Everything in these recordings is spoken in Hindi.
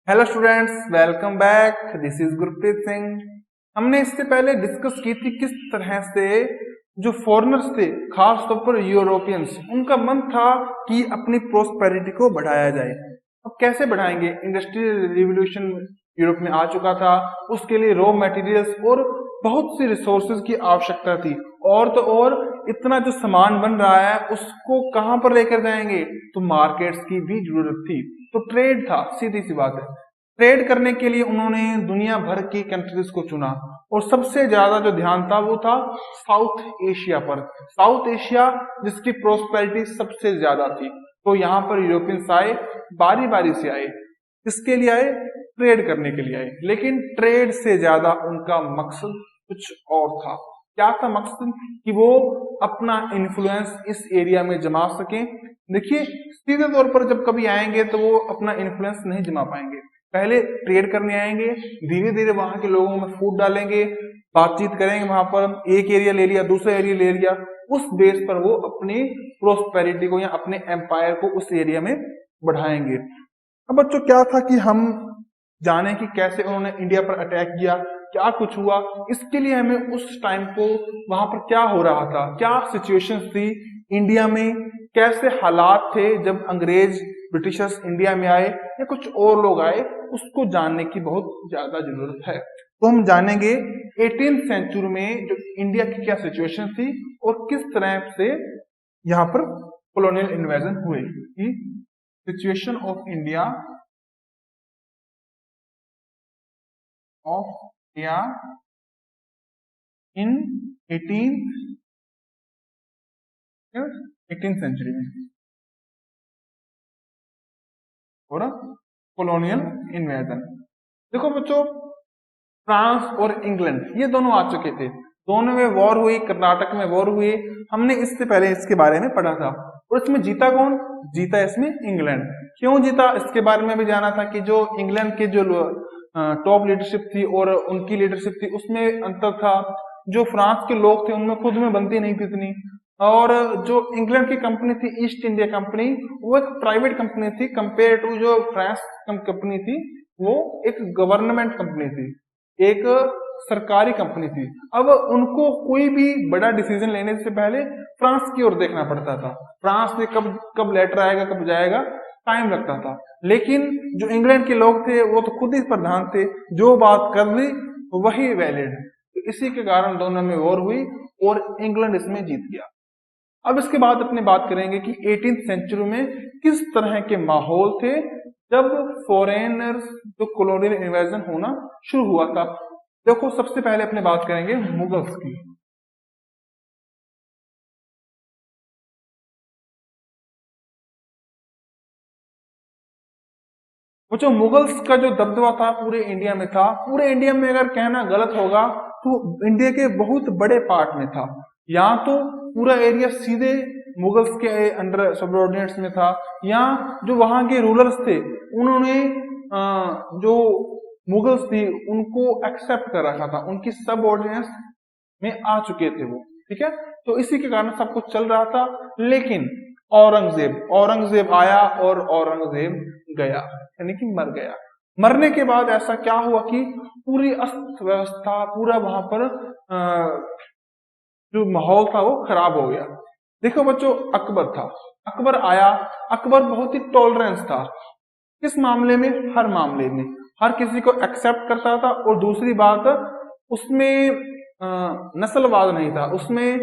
Hello students, welcome back. This is Gurpreet Singh. हमने इससे पहले डिस्कस की थी किस तरह से जो फॉरेनर्स थे, खास तौर पर यूरोपियंस, उनका मन था कि अपनी प्रोस्पेरिटी को बढ़ाया जाए। अब कैसे बढ़ाएंगे? इंडस्ट्रियल रिवॉल्यूशन यूरोप में आ चुका था, उसके लिए रॉ मटेरियल्स और बहुत सी रिसोर्सेज की आवश्यकता थी। और तो और इतना जो सामान बन रहा है उसको कहां पर लेकर जाएंगे? तो मार्केट्स की भी जरूरत थी। तो ट्रेड था, सीधी सी बात है। ट्रेड करने के लिए उन्होंने दुनिया भर की कंट्रीज को चुना और सबसे ज्यादा जो ध्यान था वो था साउथ एशिया पर। साउथ एशिया जिसकी प्रोस्पेरिटी सबसे ज्यादा थी। तो यहाँ पर यूरोपियंस आए, बारी बारी से आए। किसके लिए आए? ट्रेड करने के लिए आए। लेकिन ट्रेड से ज्यादा उनका मकसद कुछ और था। क्या था मकसद? कि वो अपना इन्फ्लुएंस इस एरिया में जमा सकें। देखिए, सीधे तौर पर जब कभी आएंगे तो वो अपना इन्फ्लुएंस नहीं जमा पाएंगे। पहले ट्रेड करने आएंगे, धीरे धीरे वहां के लोगों में फूट डालेंगे, बातचीत करेंगे, वहां पर एक एरिया ले लिया, दूसरा एरिया ले लिया, उस बेस पर वो अपनी प्रोस्पेरिटी को या अपने एम्पायर को उस एरिया में बढ़ाएंगे। अब बच्चों, क्या था कि हम जाने कि कैसे उन्होंने इंडिया पर अटैक किया, क्या कुछ हुआ। इसके लिए हमें उस टाइम को वहां पर क्या हो रहा था, क्या सिचुएशंस थी इंडिया में, कैसे हालात थे जब अंग्रेज ब्रिटिशर्स इंडिया में आए या कुछ और लोग आए, उसको जानने की बहुत ज्यादा जरूरत है। तो हम जानेंगे 18th सेंचुरी में जो इंडिया की क्या सिचुएशन थी और किस तरह से यहाँ पर कॉलोनियल इन्वेजन हुए। Situation of India in 18th century में और कॉलोनियल इन्वेजन। देखो बच्चों, फ्रांस और इंग्लैंड ये दोनों आ चुके थे, दोनों में वॉर हुई, कर्नाटक में वॉर हुई। हमने इससे पहले इसके बारे में पढ़ा था। और इसमें जीता कौन? जीता इसमें इंग्लैंड। क्यों जीता इसके बारे में भी जाना था कि जो इंग्लैंड के जो टॉप लीडरशिप थी और उनकी लीडरशिप थी उसमें अंतर था। जो फ्रांस के लोग थे उनमें खुद में बनती नहीं थी इतनी। और जो इंग्लैंड की कंपनी थी ईस्ट इंडिया कंपनी, वो एक प्राइवेट कंपनी थी कंपेयर टू जो फ्रांस कंपनी थी, वो एक गवर्नमेंट कंपनी थी, एक सरकारी कंपनी थी। अब उनको कोई भी बड़ा डिसीजन लेने से पहले फ्रांस की ओर देखना पड़ता था। फ्रांस से कब कब लेटर आएगा, कब जाएगा, टाइम लगता था। लेकिन जो इंग्लैंड के लोग थे वो तो खुद ही प्रधान थे, जो बात कर ली वही वैलिड है। तो इसी के कारण दोनों में वॉर हुई और इंग्लैंड इसमें जीत गया। अब इसके बाद अपने बात करेंगे कि 18th सेंचुरी में किस तरह के माहौल थे जब फॉरेनर्स जो कॉलोनियल इन्वेजन होना शुरू हुआ था। देखो, सबसे पहले अपने बात करेंगे मुगल्स की। वो जो मुगल्स का जो दबदबा था पूरे इंडिया में था, पूरे इंडिया में अगर कहना गलत होगा तो इंडिया के बहुत बड़े पार्ट में था। यहाँ तो पूरा एरिया सीधे मुगल्स के अंडर सबऑर्डिनेट्स में था। यहाँ जो वहां के रूलर्स थे उन्होंने जो मुगल्स थी उनको एक्सेप्ट कर रखा था, उनकी सबऑर्डिनेट्स में आ चुके थे वो। ठीक है, तो इसी के कारण सब कुछ चल रहा था। लेकिन औरंगजेब आया और औरंगजेब गया, यानी कि मर गया। मरने के बाद ऐसा क्या हुआ कि पूरी अस्त व्यवस्था, पूरा वहां पर जो माहौल था वो खराब हो गया। देखो बच्चों, अकबर था, अकबर आया। अकबर बहुत ही टॉलरेंस था। किस मामले में? हर मामले में, हर किसी को एक्सेप्ट करता था। और दूसरी बात, उसमें नस्लवाद नहीं था, उसमें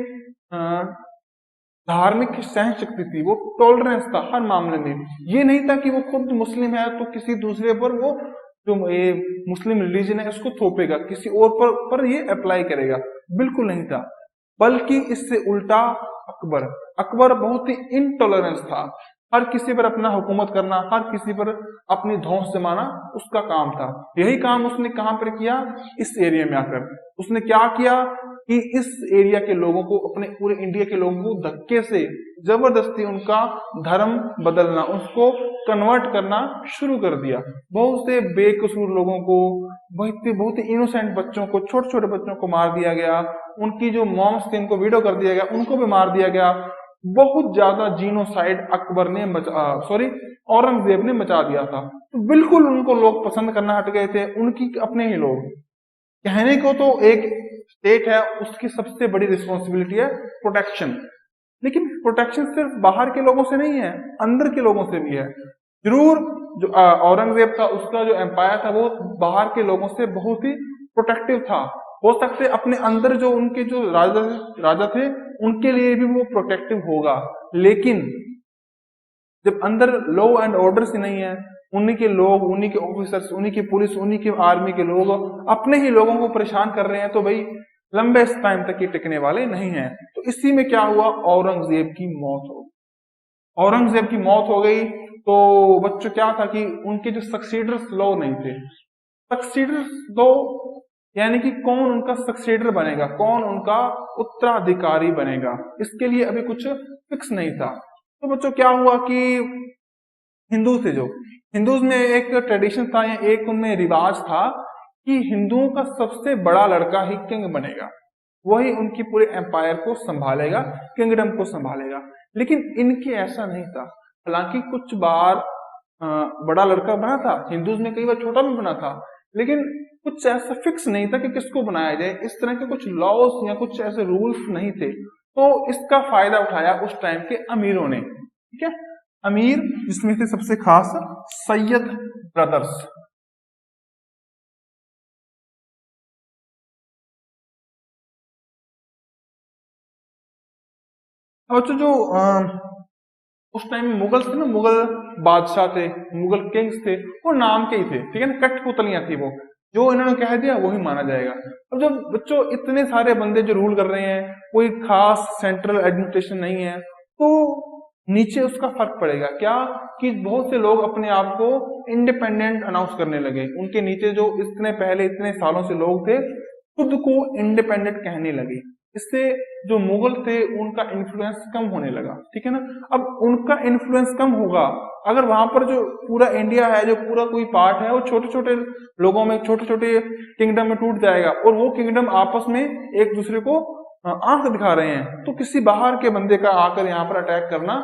धार्मिक सहन शक्ति थी, वो टॉलरेंस था हर मामले में। ये नहीं था कि वो खुद मुस्लिम है तो किसी दूसरे पर वो जो ये मुस्लिम रिलीजन है उसको थोपेगा, किसी और पर ये अप्लाई करेगा, बिल्कुल नहीं था। बल्कि इससे उल्टा अकबर अकबर बहुत ही इनटॉलरेंस था। हर किसी पर अपना हुकूमत करना, हर किसी पर अपनी धौंस जमाना उसका काम था। यही काम उसने कहां पर किया? इस एरिया में आकर उसने क्या किया कि इस एरिया के लोगों को, अपने पूरे इंडिया के लोगों को धक्के से जबरदस्ती उनका धर्म बदलना, उसको कन्वर्ट करना शुरू कर दिया। बहुत से बेकसूर लोगों को, बहुत ही इनोसेंट बच्चों को, छोटे छोटे बच्चों को मार दिया गया। उनकी जो मॉम्स थी उनको वीडो कर दिया गया, उनको भी मार दिया गया। बहुत ज्यादा जीनोसाइड अकबर ने औरंगजेब ने मचा दिया था। तो बिल्कुल उनको लोग पसंद करना हट गए थे, उनकी अपने ही लोग। कहने को तो एक स्टेट है उसकी सबसे बड़ी रिस्पॉन्सिबिलिटी है प्रोटेक्शन, लेकिन प्रोटेक्शन सिर्फ बाहर के लोगों से नहीं है, अंदर के लोगों से भी है। जरूर जो औरंगजेब था उसका जो एम्पायर था वो बाहर के लोगों से बहुत ही प्रोटेक्टिव था। हो सकते अपने अंदर जो उनके जो राजा राजा थे उनके लिए भी वो प्रोटेक्टिव होगा, लेकिन जब अंदर लॉ एंड ऑर्डर से नहीं है, उन्हीं के लोग, उन्हीं के ऑफिसर्स, उन्हीं की पुलिस, उन्हीं की आर्मी के लोग अपने ही लोगों को परेशान कर रहे हैं, तो भाई लंबे टाइम तक ये टिकने वाले नहीं हैं। तो इसी में क्या हुआ, औरंगजेब की मौत हो गई। औरंगजेब की मौत हो गई तो बच्चों क्या था कि उनके जो सक्सीडर्स लो नहीं थे। सक्सीडर्स दो यानी कि कौन उनका सक्सीडर बनेगा, कौन उनका उत्तराधिकारी बनेगा, इसके लिए अभी कुछ फिक्स नहीं था। तो बच्चों क्या हुआ कि हिंदू थे, जो हिंदूज में एक ट्रेडिशन था या एक उनमें रिवाज था कि हिंदुओं का सबसे बड़ा लड़का ही किंग बनेगा, वही उनकी पूरे एम्पायर को संभालेगा, किंगडम को संभालेगा। लेकिन इनके ऐसा नहीं था। हालांकि कुछ बार बड़ा लड़का बना था, हिंदूज में कई बार छोटा भी बना था, लेकिन कुछ ऐसा फिक्स नहीं था कि किसको बनाया जाए। इस तरह के कुछ लॉज या कुछ ऐसे रूल्स नहीं थे। तो इसका फायदा उठाया उस टाइम के अमीरों ने। ठीक है, अमीर जिसमें से सबसे खास सैयद ब्रदर्स। और जो उस टाइम में मुगल थे ना, मुगल बादशाह थे, मुगल किंग्स थे, वो नाम के ही थे। ठीक है ना, कठपुतलियां थी वो, जो इन्होंने कह दिया वही माना जाएगा। अब जब बच्चों इतने सारे बंदे जो रूल कर रहे हैं, कोई खास सेंट्रल एडमिनिस्ट्रेशन नहीं है, तो नीचे उसका फर्क पड़ेगा क्या कि बहुत से लोग अपने आप को इंडिपेंडेंट अनाउंस करने लगे। उनके नीचे जो इतने पहले इतने सालों से लोग थे खुद को इंडिपेंडेंट कहने लगे। इससे जो मुगल थे उनका इन्फ्लुएंस कम होने लगा। ठीक है ना, अब उनका इन्फ्लुएंस कम होगा अगर वहां पर जो पूरा इंडिया है, जो पूरा कोई पार्ट है, वो छोटे छोटे लोगों में, छोटे छोटे किंगडम में टूट जाएगा, और वो किंगडम आपस में एक दूसरे को आंख दिखा रहे हैं, तो किसी बाहर के बंदे का आकर यहाँ पर अटैक करना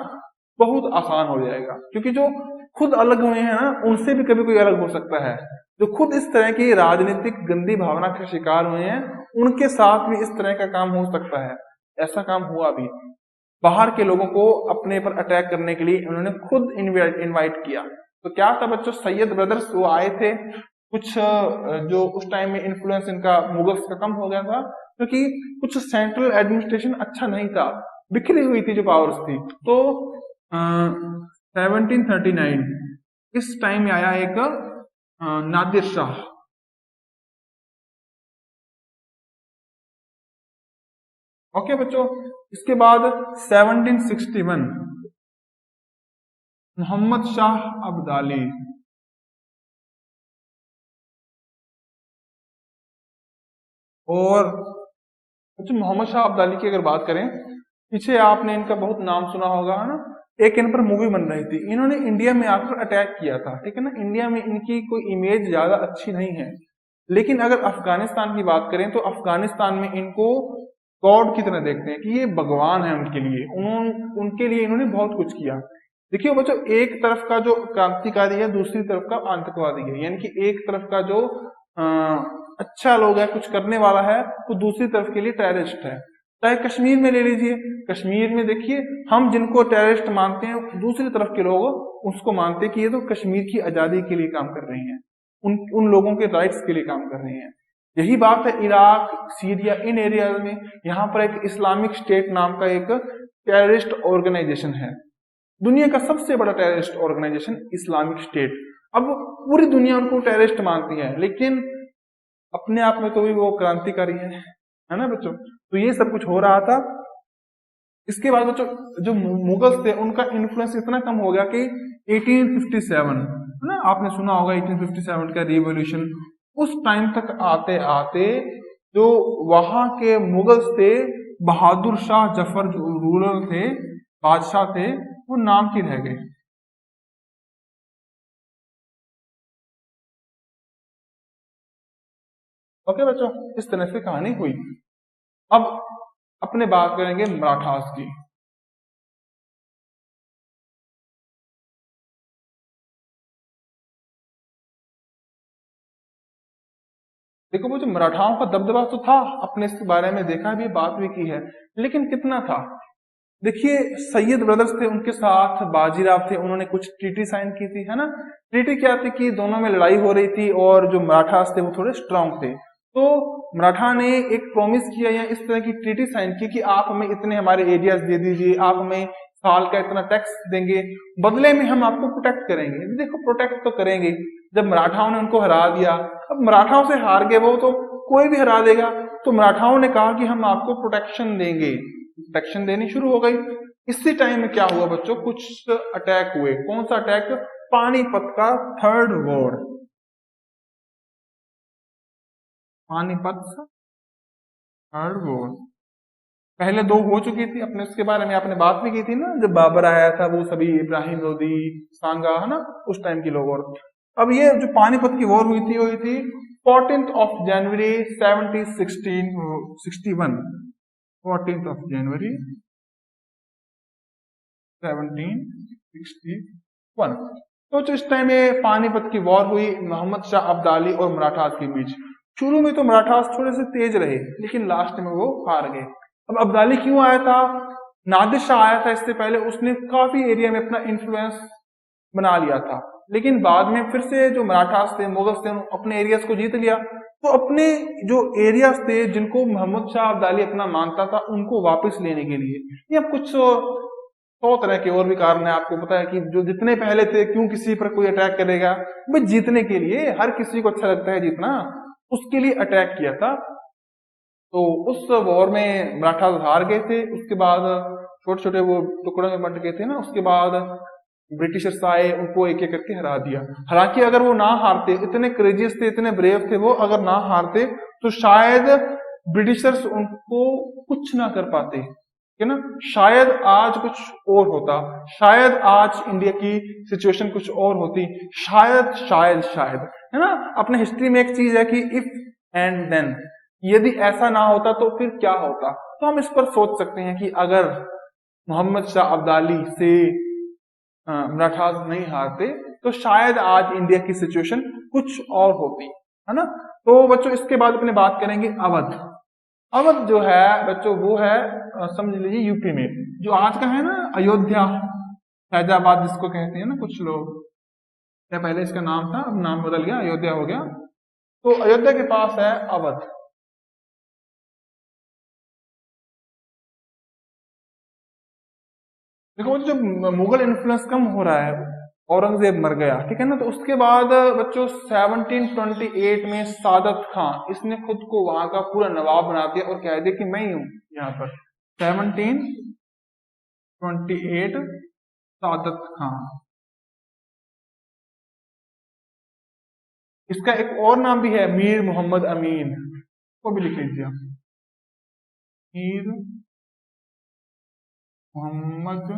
बहुत आसान हो जाएगा। क्योंकि जो खुद अलग हुए हैं ना, उनसे भी कभी कोई अलग हो सकता है। जो खुद इस तरह की राजनीतिक गंदी भावना के शिकार हुए हैं, उनके साथ भी इस तरह का काम हो सकता है। ऐसा काम हुआ भी, बाहर के लोगों को अपने पर अटैक करने के लिए उन्होंने खुद इनवाइट किया। तो क्या था बच्चों, सैयद ब्रदर्स वो आए थे। कुछ जो उस टाइम में इन्फ्लुएंस इनका मुगल्स का कम हो गया था, क्योंकि कुछ सेंट्रल एडमिनिस्ट्रेशन अच्छा नहीं था, बिखरी हुई थी जो पावर्स थी। तो 1739 इस टाइम में आया एक नादिर शाह। ओके बच्चों, इसके बाद 1761 मोहम्मद शाह अब्दाली। और बच्चों मोहम्मद शाह अब्दाली की अगर बात करें, पीछे आपने इनका बहुत नाम सुना होगा, है ना। एक इन पर मूवी बन रही थी, इन्होंने इंडिया में आकर अटैक किया था। ठीक है ना, इंडिया में इनकी कोई इमेज ज्यादा अच्छी नहीं है। लेकिन अगर अफगानिस्तान की बात करें तो अफगानिस्तान में इनको गॉड की तरह देखते हैं कि ये भगवान है उनके लिए। उनके लिए इन्होंने बहुत कुछ किया। देखिए बच्चों, एक तरफ का जो क्रांतिकारी है, दूसरी तरफ का आतंकवादी है। यानी कि एक तरफ का जो अच्छा लोग है, कुछ करने वाला है, तो दूसरी तरफ के लिए टेररिस्ट है। चाहे कश्मीर में ले लीजिए, कश्मीर में देखिए हम जिनको टेररिस्ट मानते हैं, दूसरी तरफ के लोग उसको मानते हैं कि ये तो कश्मीर की आजादी के लिए काम कर रहे हैं, उन लोगों के राइट्स के लिए काम कर रहे हैं। यही बात है इराक, सीरिया, इन एरिया में। यहाँ पर एक इस्लामिक स्टेट नाम का एक टेररिस्ट ऑर्गेनाइजेशन है, दुनिया का सबसे बड़ा टेररिस्ट ऑर्गेनाइजेशन इस्लामिक स्टेट। अब पूरी दुनिया उनको टेररिस्ट मानती है, लेकिन अपने आप में तो भी वो क्रांतिकारी है ना बच्चों। तो ये सब कुछ हो रहा था। इसके बाद बच्चों जो मुगल्स थे उनका इन्फ्लुएंस इतना कम हो गया कि 1857, है ना, आपने सुना होगा 1857 का रिवॉल्यूशन। उस टाइम तक आते आते जो वहां के मुगल्स थे, बहादुर शाह जफर जो रूलर थे, बादशाह थे, वो नाम की रह गए। ओके बच्चों, इस तरह से कहानी हुई। अब अपने बात करेंगे मराठास की। देखो वो जो मराठाओं का दबदबा तो था, अपने इसके बारे में देखा भी, बात भी की है, लेकिन कितना था। देखिए सैयद ब्रदर्स थे, उनके साथ बाजीराव थे, उन्होंने कुछ ट्रीटी साइन की थी, है ना। ट्रीटी क्या थी कि दोनों में लड़ाई हो रही थी और जो मराठास थे वो थोड़े स्ट्रांग थे, तो मराठा ने एक प्रॉमिस किया या इस तरह की ट्रीटी साइन की कि आप हमें इतने हमारे एरियाज दे दीजिए, आप हमें साल का इतना टैक्स देंगे, बदले में हम आपको प्रोटेक्ट करेंगे। देखो प्रोटेक्ट तो करेंगे, जब मराठाओं ने उनको हरा दिया, अब मराठाओं से हार गए वो तो कोई भी हरा देगा, तो मराठाओं ने कहा कि हम आपको प्रोटेक्शन देंगे, प्रोटेक्शन देनी शुरू हो गई। इसी टाइम में क्या हुआ बच्चों, कुछ अटैक हुए। कौन सा अटैक? पानीपत का third war, Panipat third war. पहले दो हो चुकी थी, अपने उसके बारे में आपने बात भी की थी ना, जब बाबर आया था, वो सभी इब्राहिम लोदी, सांगा, है ना, उस टाइम की लोग। और अब ये जो पानीपत की वॉर हुई थी 14th of January 1761, 14th of January 1761। तो जो इस टाइम में पानीपत की वॉर हुई मोहम्मद शाह अब्दाली और मराठास के बीच। शुरू में तो मराठास थोड़े से तेज रहे, लेकिन लास्ट में वो हार गए। अब अब्दाली क्यों आया था? नादिर शाह आया था इससे पहले, उसने काफी एरिया में अपना इन्फ्लुएंस बना लिया था, लेकिन बाद में फिर से जो मराठास थे, मुगल्स थे, अपने एरियाज को जीत लिया। तो अपने जो एरियाज थे जिनको मोहम्मद शाह अब्दाली अपना मानता था, उनको वापस लेने के लिए, या कुछ 100 तरह के और भी कारण है, आपको पता है कि जो जितने पहले थे, क्यों किसी पर कोई अटैक करेगा भाई, जीतने के लिए, हर किसी को अच्छा लगता है जीतना, उसके लिए अटैक किया था। तो उस वॉर में मराठा हार गए थे, उसके बाद छोटे छोटे वो टुकड़ों में बंट गए थे ना, उसके बाद ब्रिटिशर्स आए, उनको एक एक करके हरा दिया। हालांकि अगर वो ना हारते, इतने क्रेजियस थे, इतने ब्रेव थे वो, अगर ना हारते तो शायद ब्रिटिशर्स उनको कुछ ना कर पाते, है ना। शायद आज कुछ और होता, शायद आज इंडिया की सिचुएशन कुछ और होती, शायद शायद शायद, है ना। अपने हिस्ट्री में एक चीज है कि इफ एंड देन, यदि ऐसा ना होता तो फिर क्या होता। तो हम इस पर सोच सकते हैं कि अगर मोहम्मद शाह अब्दाली से मराठा नहीं हारते तो शायद आज इंडिया की सिचुएशन कुछ और होती, है ना। तो बच्चों इसके बाद अपने बात करेंगे अवध। अवध जो है बच्चों वो है समझ लीजिए यूपी में, जो आज का है ना अयोध्या, फैजाबाद जिसको कहते हैं ना कुछ लोग, या पहले इसका नाम था, अब नाम बदल गया, अयोध्या हो गया। तो अयोध्या के पास है अवध। देखो जब मुगल इन्फ्लुएंस कम हो रहा है, औरंगजेब मर गया, ठीक है ना, तो उसके बाद बच्चों 1728 में सादत खान, इसने खुद को वहां का पूरा नवाब बना दिया और कह दिया कि मैं ही हूं यहाँ पर। 1728 सादत खान। इसका एक और नाम भी है, मीर मोहम्मद अमीन, को भी लिख लीजिए, मीर मोहम्मद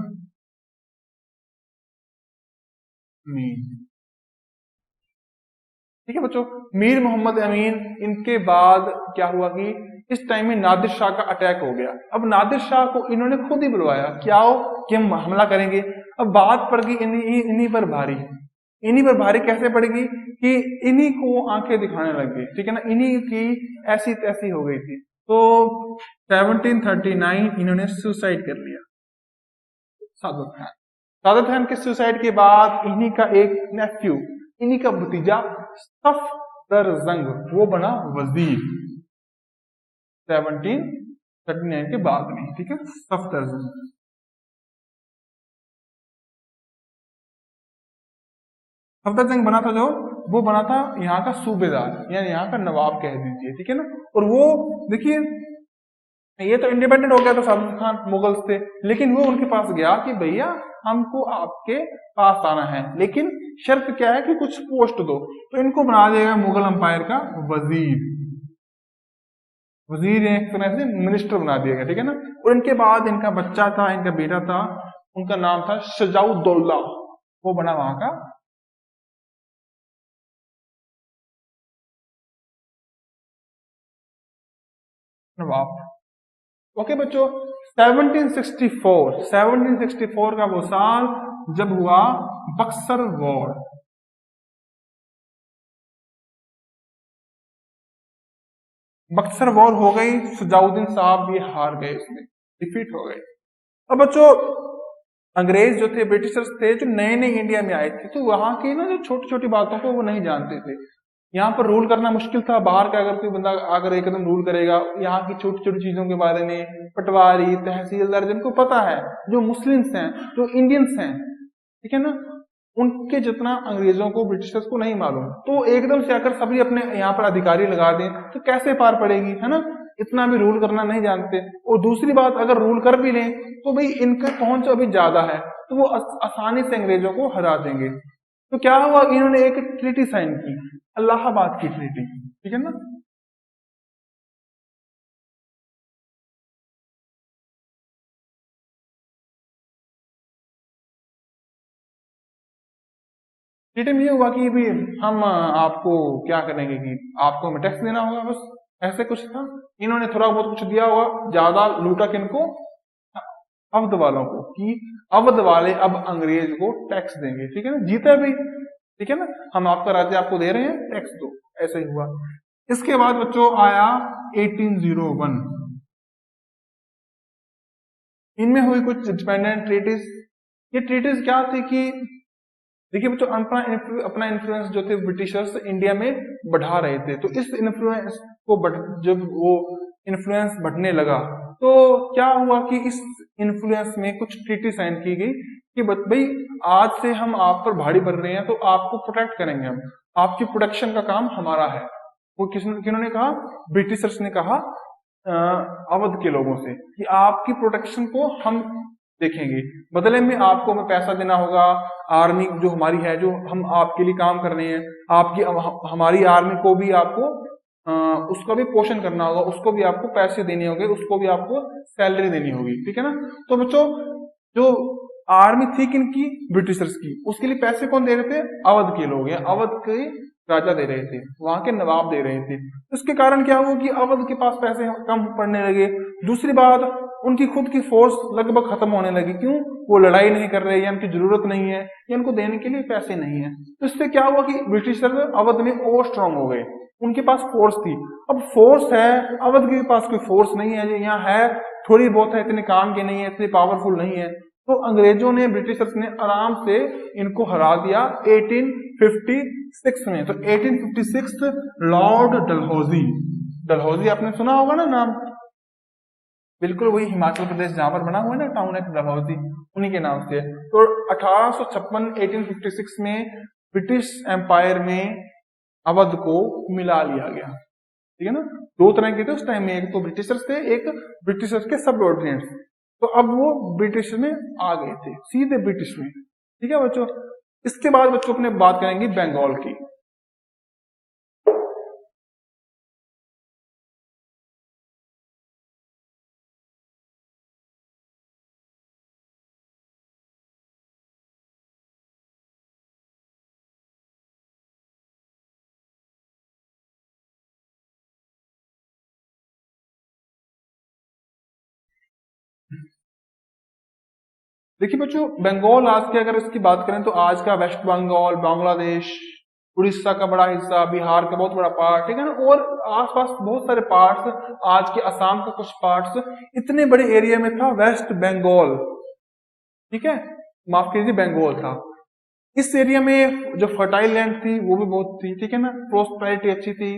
अमीन। ठीक है बच्चों, मीर मोहम्मद अमीन। इनके बाद क्या हुआ कि इस टाइम में नादिर शाह का अटैक हो गया। अब नादिर शाह को इन्होंने खुद ही बुलवाया, क्या हो कि हम हमला करेंगे। अब बात पड़ गई इन्हीं पर भारी। इन्हीं पर भारी कैसे पड़ेगी कि इन्हीं को आंखें दिखाने लग गई, ठीक है ना, इन्हीं की ऐसी तैसी हो गई थी। तो 1739 इन्होंने सुसाइड कर लिया, सादत खान। सादत खान के सुसाइड के बाद इन्हीं का एक नेफ्यू, इन्हीं का भतीजा सफदरजंग, वो बना वजीर 1739 के बाद में, ठीक है, सफदरजंग। सफदरजंग बना था जो, वो बना था यहाँ का सूबेदार, यानी यहाँ का नवाब कह दीजिए, ठीक है ना। और वो देखिए ये तो इंडिपेंडेंट हो गया था सादत खान मुगल्स से, लेकिन वो उनके पास गया कि भैया हमको आपके पास आना है, लेकिन शर्त क्या है कि कुछ पोस्ट दो। तो इनको बना देगा मुगल अंपायर का वजीर, वजीर एक तरह से मिनिस्टर बना दिया गया, ठीक है ना। और इनके बाद इनका बच्चा था, इनका बेटा था, उनका नाम था शजाउद्दौला, वो बना वहां का नवाब। ओके बच्चों, 1764 का वो साल जब हुआ बक्सर वॉर। बक्सर वॉर हो गई, सजाउद्दीन साहब भी हार गए, उसमें डिफीट हो गए। अब बच्चों अंग्रेज जो थे, ब्रिटिशर्स थे, जो नए नए इंडिया में आए थे, तो वहां की ना जो छोटी छोटी बातों को वो नहीं जानते थे। यहाँ पर रूल करना मुश्किल था। बाहर का अगर कोई बंदा अगर एकदम रूल करेगा यहाँ की छोटी छोटी चीजों के बारे में, पटवारी तहसीलदार जिनको पता है, जो मुस्लिम्स हैं, जो इंडियंस हैं, ठीक है ना, उनके जितना अंग्रेजों को, ब्रिटिशर्स को नहीं मालूम। तो एकदम से आकर सभी अपने यहाँ पर अधिकारी लगा दें तो कैसे पार पड़ेगी, है ना। इतना भी रूल करना नहीं जानते। और दूसरी बात, अगर रूल कर भी लें तो भाई इनका पहुंच अभी ज्यादा है, तो वो आसानी से अंग्रेजों को हरा देंगे। तो क्या हुआ, इन्होंने एक ट्रीटी साइन की, इलाहाबाद की ट्रीटी, ठीक है ना। ट्रीटी में ये हुआ कि भी हम आपको क्या करेंगे कि आपको हमें टैक्स देना होगा, बस ऐसे कुछ था। इन्होंने थोड़ा बहुत कुछ दिया होगा, ज्यादा लूटा किनको, अवध वालों को, कि अवध वाले अब अंग्रेज को टैक्स देंगे, ठीक है ना, जीते भी, ठीक है ना, हम आपका राज्य आपको दे रहे हैं, टैक्स दो। ऐसा ही हुआ। इसके बाद बच्चों आया 1801। इनमें हुई कुछ डिपेंडेंट ट्रीटीज। ये ट्रीटीज क्या थी कि देखिए बच्चों, अपना इन्फ्लुएंस जो थे ब्रिटिशर्स इंडिया में बढ़ा रहे थे। तो इस इन्फ्लुएंस को जब वो इन्फ्लुएंस बढ़ने लगा तो क्या हुआ कि इस इन्फ्लुएंस में कुछ ट्रीटी साइन की गई कि भाई आज से हम आप पर भारी पड़ रहे हैं तो आपको प्रोटेक्ट करेंगे, हम आपकी प्रोटेक्शन का काम हमारा है। वो किन्होंने कहा, ब्रिटिशर्स ने कहा अवध के लोगों से कि आपकी प्रोटेक्शन को हम देखेंगे, बदले में आपको हमें पैसा देना होगा। आर्मी जो हमारी है, जो हम आपके लिए काम कर रहे हैं, आपकी हमारी आर्मी को भी आपको उसका भी पोषण करना होगा, उसको भी आपको पैसे देने होंगे, उसको भी आपको सैलरी देनी होगी, ठीक है ना। तो बच्चों जो आर्मी थी किनकी, ब्रिटिशर्स की, उसके लिए पैसे कौन दे रहे थे, अवध के लोग हैं, अवध के राजा दे रहे थे, वहां के नवाब दे रहे थे। इसके कारण क्या हुआ कि अवध के पास पैसे कम पड़ने लगे। दूसरी बात, उनकी खुद की फोर्स लगभग खत्म होने लगी। क्यों, वो लड़ाई नहीं कर रहे, या उनकी जरूरत नहीं है, या उनको देने के लिए पैसे नहीं है। तो इससे क्या हुआ कि ब्रिटिशर अवध में और स्ट्रांग हो गए, उनके पास फोर्स थी। अब फोर्स है, अवध के पास कोई फोर्स नहीं है, जो यहाँ है थोड़ी बहुत है, इतने काम की नहीं है, इतनी पावरफुल नहीं है। तो अंग्रेजों ने, ब्रिटिशर्स ने आराम से इनको हरा दिया 1856 में। तो 1856 लॉर्ड डलहौजी, डलहौजी आपने सुना होगा ना नाम, बिल्कुल वही हिमाचल प्रदेश जहां पर बना हुआ है ना टाउन है डलहौजी, उन्हीं के नाम से। तो 1856 1856 में ब्रिटिश एम्पायर में अवध को मिला लिया गया, ठीक है ना। दो तरह के थे उस टाइम में, एक तो ब्रिटिशर्स थे, एक ब्रिटिशर्स के सबऑर्डिनेट्स। तो अब वो ब्रिटिश में आ गए थे, सीधे ब्रिटिश में, ठीक है बच्चों। इसके बाद बच्चों अपने बात करेंगे बंगाल की। देखिए बच्चों, बंगाल आज के अगर इसकी बात करें तो आज का वेस्ट बंगाल, बांग्लादेश, उड़ीसा का बड़ा हिस्सा, बिहार का बहुत बड़ा पार्ट, ठीक है ना, और आसपास बहुत सारे पार्ट्स, आज के असम का कुछ पार्ट्स, इतने बड़े एरिया में था वेस्ट बंगाल, ठीक है, माफ कीजिए बंगाल था। इस एरिया में जो फर्टाइल लैंड थी वो भी बहुत थी, ठीक है ना, प्रोस्पेरिटी अच्छी थी,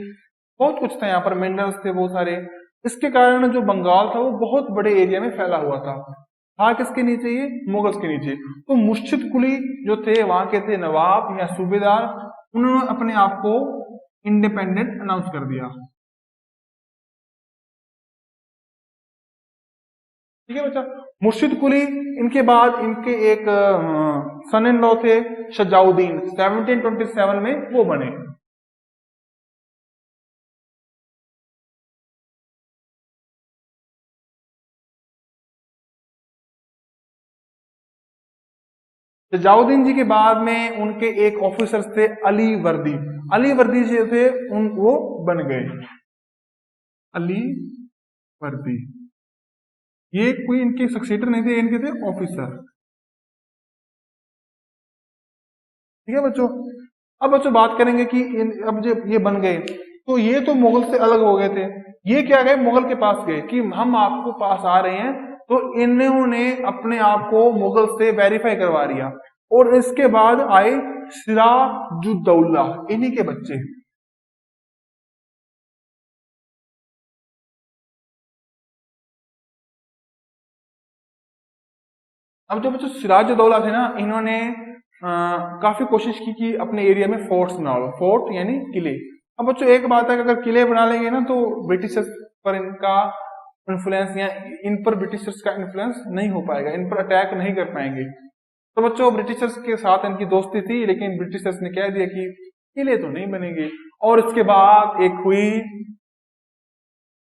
बहुत कुछ था यहाँ पर, मिनरल्स थे बहुत सारे। इसके कारण जो बंगाल था वो बहुत बड़े एरिया में फैला हुआ था किसके नीचे, ये मुगल्स के नीचे। तो मुर्शिद कुली जो थे वहां के थे नवाब या सूबेदार, उन्होंने अपने आप को इंडिपेंडेंट अनाउंस कर दिया, ठीक है बच्चा। मुर्शिद कुली, इनके बाद इनके एक सन इन लॉ थे शजाउद्दीन, 1727 में वो बने। शजाउद्दीन जी के बाद में उनके एक ऑफिसर्स थे अली वर्दी, अली वर्दी जी थे उन वो बन गए अली वर्दी। ये कोई इनके सक्सेटर नहीं थे, इनके थे ऑफिसर, ठीक है बच्चों। अब बच्चों बात करेंगे कि अब जब ये बन गए तो ये तो मुगल से अलग हो गए थे, ये क्या गए, मुगल के पास गए कि हम आपको पास आ रहे हैं, तो इन्होंने अपने आप को मुगल से वेरीफाई करवा लिया। और इसके बाद आए सिराजुद्दौला, इन्हीं के बच्चे। अब जो बच्चों सिराजुद्दौला थे ना, इन्होंने काफी कोशिश की कि अपने एरिया में फोर्ट्स बना लो, फोर्ट यानी किले। अब बच्चों एक बात है कि अगर किले बना लेंगे ना, तो ब्रिटिशर्स पर इनका इन्फ्लुएंस या इन पर ब्रिटिशर्स का इन्फ्लुएंस नहीं हो पाएगा, इन पर अटैक नहीं कर पाएंगे। तो बच्चों ब्रिटिशर्स के साथ इनकी दोस्ती थी, लेकिन ब्रिटिशर्स ने कह दिया कि किले तो नहीं बनेंगे। और इसके बाद एक हुई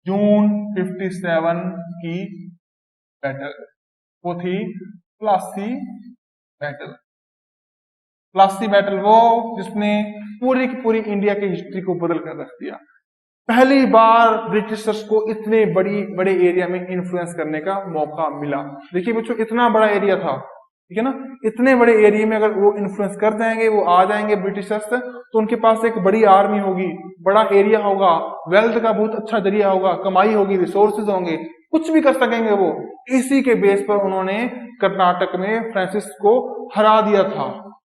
जून 57 की बैटल, वो थी प्लासी बैटल। प्लासी बैटल वो जिसने पूरी की पूरी इंडिया की हिस्ट्री को बदल कर रख दिया। पहली बार ब्रिटिशर्स को इतने बड़े एरिया में इन्फ्लुएंस करने का मौका मिला। देखिए बच्चों, इतना बड़ा एरिया था, ठीक है ना, इतने बड़े एरिया में अगर वो इन्फ्लुएंस कर जाएंगे, वो आ जाएंगे ब्रिटिशर्स, तो उनके पास एक बड़ी आर्मी होगी, बड़ा एरिया होगा, वेल्थ का बहुत अच्छा जरिया होगा, कमाई होगी, रिसोर्सेज होंगे, कुछ भी कर सकेंगे वो। इसी के बेस पर उन्होंने कर्नाटक में फ्रांसिस को हरा दिया था,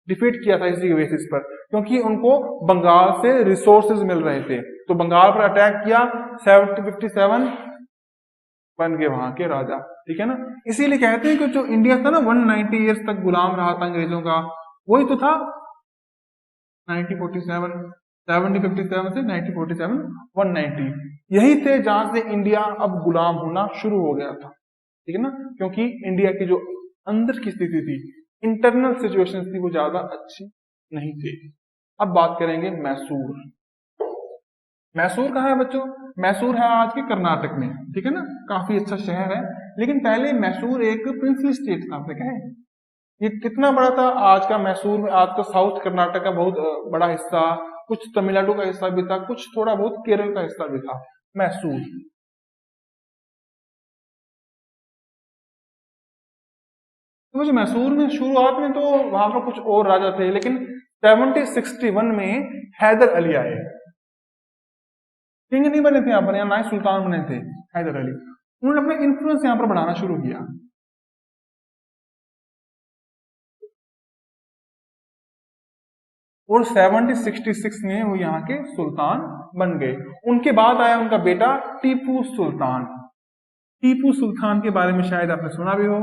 डिफीट किया था इसी के बेसिस पर, क्योंकि उनको बंगाल से रिसोर्सेज मिल रहे थे। तो बंगाल पर अटैक किया, 1757 बन गए वहां के राजा, ठीक है ना। इसीलिए कहते हैं कि जो इंडिया था ना 190 ईयर्स तक गुलाम रहा था अंग्रेजों का, वही तो था 1947, 1757 से 1947 190, यही थे जहां से इंडिया अब गुलाम होना शुरू हो गया था, ठीक है ना। क्योंकि इंडिया की जो अंदर की स्थिति थी, इंटरनल सिचुएशन थी, वो ज्यादा अच्छी नहीं थी। अब बात करेंगे मैसूर। मैसूर कहाँ है बच्चों? मैसूर है आज के कर्नाटक में, ठीक है ना, काफी अच्छा शहर है। लेकिन पहले मैसूर एक प्रिंसली स्टेट था, आपने कहा है ये कितना बड़ा था। आज का मैसूर में आज का साउथ कर्नाटक का बहुत बड़ा हिस्सा, कुछ तमिलनाडु का हिस्सा भी था, कुछ थोड़ा बहुत केरल का हिस्सा भी था मैसूर। तो मुझे मैसूर में शुरुआत में तो वहां पर कुछ और राजा थे, लेकिन 1761 में हैदर अली आए। किंग नहीं बने थे यहाँ पर, यहाँ नाइट सुल्तान बने थे हैदर अली। उन्होंने अपना इन्फ्लुएंस यहाँ पर बढ़ाना शुरू किया। और 1766 में वो यहाँ के सुल्तान बन गए। उनके बाद आया उनका बेटा टीपू सुल्तान। टीपू सुल्तान के बारे में शायद आपने सुना भी हो।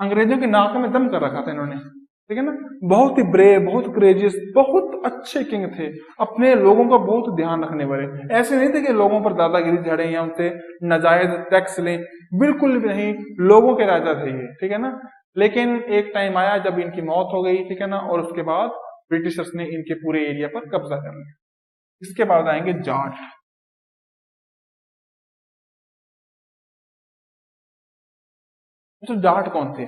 अंग्रेजों के नाक में दम कर रखा था इन्होंने, ठीक है ना। बहुत ही ब्रेव, बहुत क्रेजियस, बहुत अच्छे किंग थे, अपने लोगों का बहुत ध्यान रखने वाले। ऐसे नहीं थे कि लोगों पर दादागिरी झड़े या उनसे नाजायज टैक्स लें, बिल्कुल भी नहीं, लोगों के राजा थे ये, ठीक है ना। लेकिन एक टाइम आया जब इनकी मौत हो गई, ठीक है ना, और उसके बाद ब्रिटिशर्स ने इनके पूरे एरिया पर कब्जा कर लिया। इसके बाद आएंगे जाट। तो जाट कौन थे?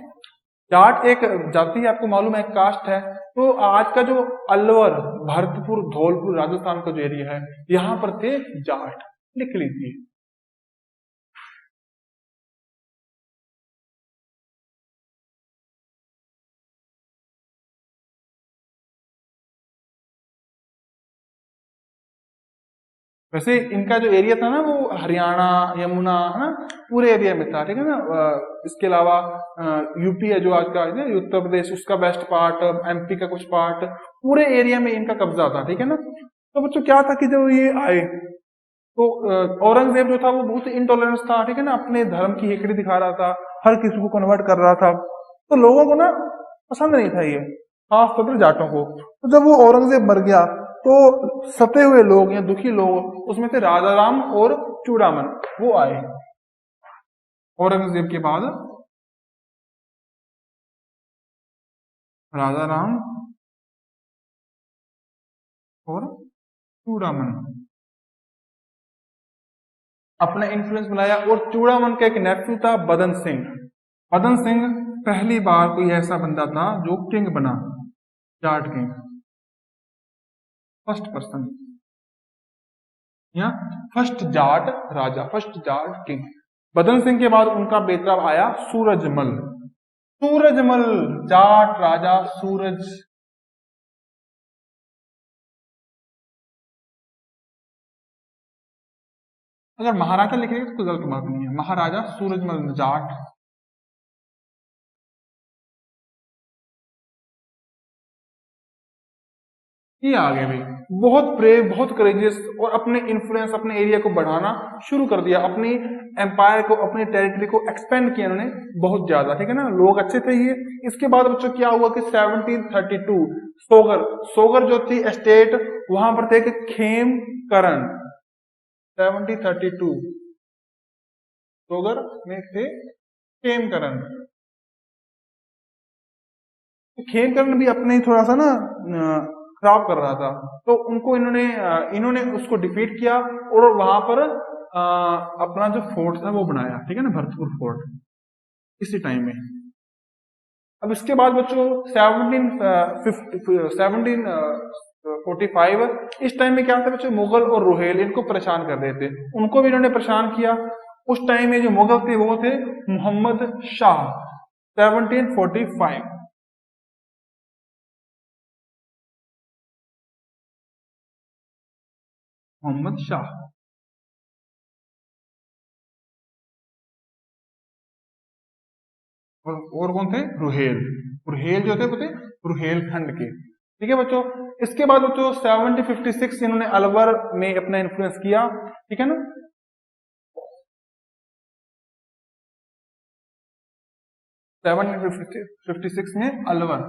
जाट एक जाति, आपको मालूम है, कास्ट है। तो आज का जो अलवर, भरतपुर, धौलपुर, राजस्थान का जो एरिया है, यहां पर थे जाट, लिख लीजिए। वैसे इनका जो एरिया था ना, वो हरियाणा, यमुना, है ना, पूरे एरिया में था, ठीक है ना। इसके अलावा यूपी है जो आज का है, उत्तर प्रदेश, उसका वेस्ट पार्ट, एमपी का कुछ पार्ट, पूरे एरिया में इनका कब्जा था, ठीक है ना। तो बच्चों क्या था कि जब ये आए, तो औरंगजेब जो था वो बहुत इंटॉलरेंस था, ठीक है ना, अपने धर्म की हेकड़ी दिखा रहा था, हर किसी को कन्वर्ट कर रहा था। तो लोगों को ना पसंद नहीं था ये, खासतौर पर जाटों को। तो जब वो औरंगजेब मर गया, तो सते हुए लोग या दुखी लोग, उसमें से राजा राम और चूड़ामन, वो आए औरंगजेब के बाद। राजा राम और चूड़ामन अपना इन्फ्लुएंस बनाया। और चूड़ामन का एक नेफ्यू था बदन सिंह। बदन सिंह पहली बार कोई ऐसा बंदा था जो किंग बना, जाट किंग, फर्स्ट पर्सन या फर्स्ट जाट राजा, फर्स्ट जाट किंग। बदन सिंह के बाद उनका बेटा आया सूरजमल। सूरजमल जाट राजा सूरज अगर महाराजा लिखेंगे तो कोई गलत बात नहीं है, महाराजा सूरजमल जाट। ये आ गए भाई, बहुत ब्रेव, बहुत करेजियस, और अपने इन्फ्लुएंस, अपने एरिया को बढ़ाना शुरू कर दिया, अपनी एम्पायर को, अपनी टेरिटरी को एक्सपेंड किया इन्होंने बहुत ज्यादा, ठीक है ना, लोग अच्छे थे ये। इसके बाद बच्चों क्या हुआ कि 1732 सोगर, सोगर जो थी स्टेट, वहां पर थे कि खेमकरण, 1732 सोगर में थे खेमकरण। खेमकरण भी अपने ही थोड़ा सा ना खराब कर रहा था, तो उनको इन्होंने उसको डिफीट किया और वहां पर अपना जो फोर्ट था वो बनाया, ठीक है ना, भरतपुर फोर्ट, इसी टाइम में। अब इसके बाद बच्चों 1745, इस टाइम में क्या था बच्चों, मुगल और रोहेल इनको परेशान कर रहे थे, उनको भी इन्होंने परेशान किया। उस टाइम में जो मुगल थे वो थे मोहम्मद शाह, 1745। मोहम्मद शाह, और कौन थे, रुहेल, रुहेल जो थे वो थे रुहेलखंड के, ठीक है बच्चों। इसके बाद बच्चों 1756 इन्होंने अलवर में अपना इन्फ्लुएंस किया, ठीक है ना। 1756 में अलवर,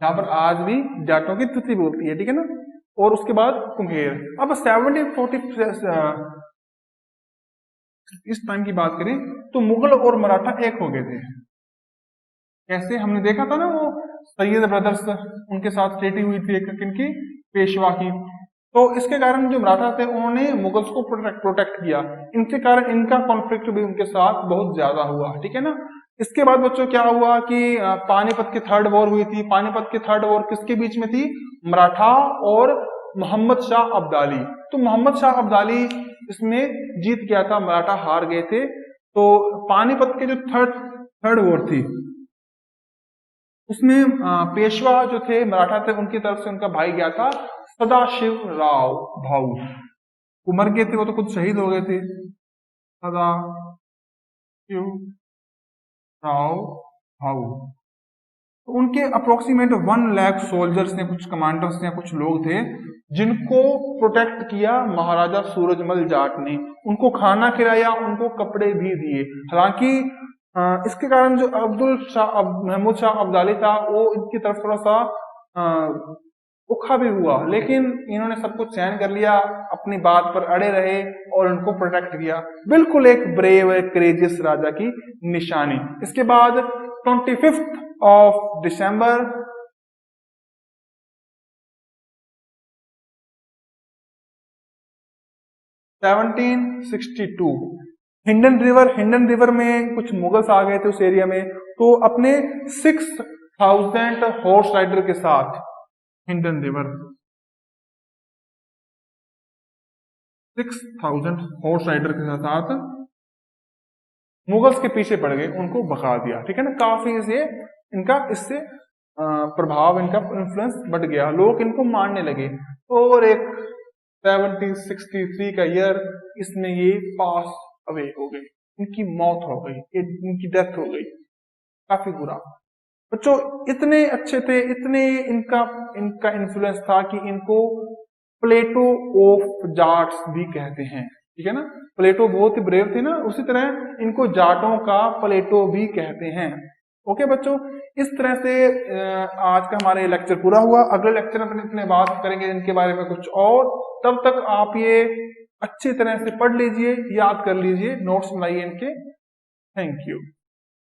यहाँ पर आज भी जाटों की तुति बोलती है, ठीक है ना। और उसके बाद कुम्हेर। अब 1740 इस टाइम की बात करें तो मुगल और मराठा एक हो गए थे। कैसे, हमने देखा था ना वो सैयद ब्रदर्स, उनके साथ ट्रीटी हुई थी एक किनकी, पेशवा की। तो इसके कारण जो मराठा थे उन्होंने मुगल्स को प्रोटेक्ट किया, इनके कारण इनका कॉन्फ्लिक्ट भी उनके साथ बहुत ज्यादा हुआ, ठीक है ना। इसके बाद बच्चों क्या हुआ कि पानीपत की थर्ड वॉर हुई थी। पानीपत की थर्ड वॉर किसके बीच में थी, मराठा और मोहम्मद शाह अब्दाली। तो मोहम्मद शाह अब्दाली इसमें जीत गया था, मराठा हार गए थे। तो पानीपत के जो थर्ड वॉर थी उसमें पेशवा जो थे मराठा थे, उनकी तरफ से उनका भाई गया था सदाशिव राव भाऊ, वो मर गए थे, वो तो खुद शहीद हो गए थे। सदाशिव राव भाऊ, तो उनके अप्रोक्सीमेट 1 लाख सोल्जर्स ने, कुछ कमांडर्स ने, कुछ लोग थे जिनको प्रोटेक्ट किया महाराजा सूरजमल जाट ने। उनको खाना खिलाया, उनको कपड़े भी दिए। हालांकि इसके कारण जो महमूद शाह अब्दाली था वो इनकी तरफ थोड़ा सा उखा भी हुआ, लेकिन इन्होंने सब कुछ सहन कर लिया, अपनी बात पर अड़े रहे और उनको प्रोटेक्ट किया। बिल्कुल एक ब्रेव, एक करेजियस राजा की निशानी। इसके बाद 25 दिसंबर 1762 हिंडन रिवर में कुछ मुगल्स आ गए थे उस एरिया में, तो अपने 6000 हॉर्स राइडर के साथ हिंडन रिवर 6000 हॉर्स राइडर के साथ मुगल्स के पीछे पड़ गए, उनको भगा दिया, ठीक है ना। काफी इसे इनका इससे प्रभाव, इनका इन्फ्लुएंस बढ़ गया, लोग इनको मानने लगे। और एक 1763 का ईयर, इसमें ये पास अवे हो गए, इनकी मौत हो गई, इनकी डेथ हो गई। काफी बुरा। बच्चों इतने अच्छे थे, इतने इनका इन्फ्लुएंस था कि इनको प्लेटो ऑफ जाट्स भी कहते हैं, ठीक है ना। प्लेटो बहुत ही ब्रेव थे ना, उसी तरह इनको जाटों का प्लेटो भी कहते हैं। ओके बच्चों, इस तरह से आज का हमारे लेक्चर पूरा हुआ। अगले लेक्चर में अपने बात करेंगे इनके बारे में कुछ और। तब तक आप ये अच्छी तरह से पढ़ लीजिए, याद कर लीजिए, नोट्स बनाइए इनके। Thank you.